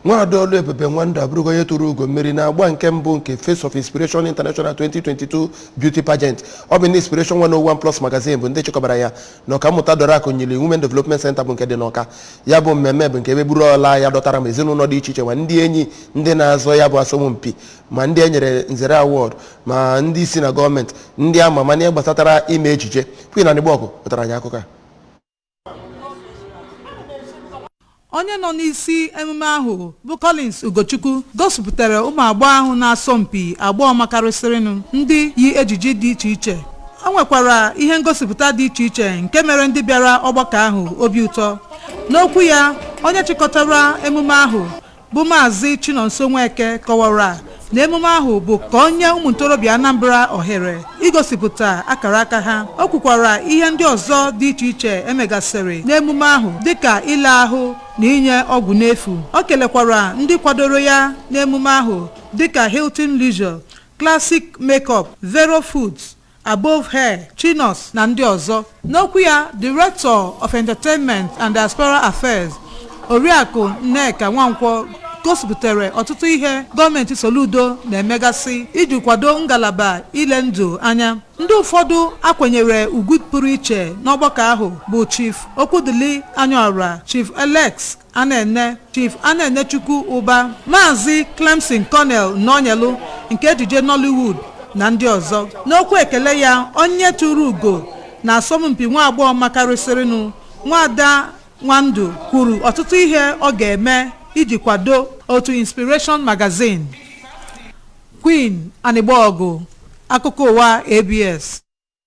Nwada Oluebube Nwandu abụrụgo onye tụrụ ugo mmeri na agba nke mbụ nke Face of Inspiration International 2022 Beauty Pageant. Ọ bụ ndị Inspiration 101 Plus magazine bụ ndị chịkọbara ya na ọkammụta dọrọ akụ nyili Women Development Center bụ nke dị n'Ọka. Ya bụ mmemme bụ nke ebe buru ọla ya dọtara ma ezinụlọ dị iche iche ma ndị enyi ndị na-azọ ya bụ asọmpi ma ndị enyere nzere award ma ndị isi na gọọmenti ndị ama ma ihe gbasatara ime ejije. Queen Anịgbọgụ wetara anyị akụkọ a. Onye nọ n'isi emume ahụ bụ Collins Ugochukwu gosipụtara ụmụ agbọghọ ahụ na-asọmpi agbọghọ makarịsịrịnụ ndị yi ejiji dị iche iche. O nwekwara ihe ngosipụta dị iche iche nke mere ndị bịara ọgbakọ ahụ obi ụtọ. N'okwu ya, onye chịkọtara emume ahụ bụ Maazị Chinonso Nweke kọwara na emume ahụ bụ ka onye ụmụ ntorobịa Anambra ohere igosipụta akara aka ha. O kwukwara ihe ndị ọzọ dị iche iche emegasịrị n'emume ahụ dịka ile ahụ na inye ọgwụ n'efu. O kelekwara ndị kwadoro ya n'emume ahụ dịka Hilton Leisure, Classic Makeup, Vero Foods, Above Hair, Chinos na ndị ọzọ. N'okwu ya, Director of Entertainment and Diaspora Affairs Oriakụ Nneka Nwankwọ gosipụtara ọtụtụ ihe gọọmenti Soludo na-emegasị iji kwado ngalaba ile ndụ anya. Ndị ụfọdụ akwenyere ugwu pụrụ iche n'ọgbakọ ahụ bụ Chief Okwudili Anyaọra, Chief Alex Anene, Chief Anenechukwu Ụba, Maazị Clemson Cornell Nọnyelu nke ejije Nollywood na ndị ọzọ. N'okwu ekele ya, onye tụrụ ugo na asọmpi nwa agbọghọ makarịsịrịnụ Nwada Nwandu kwuru ọtụtụ ihe ọ ga-eme iji kwado otu Inspiration Magazine. Queen Anịgbọgụ, akụkọ ụwa ABS.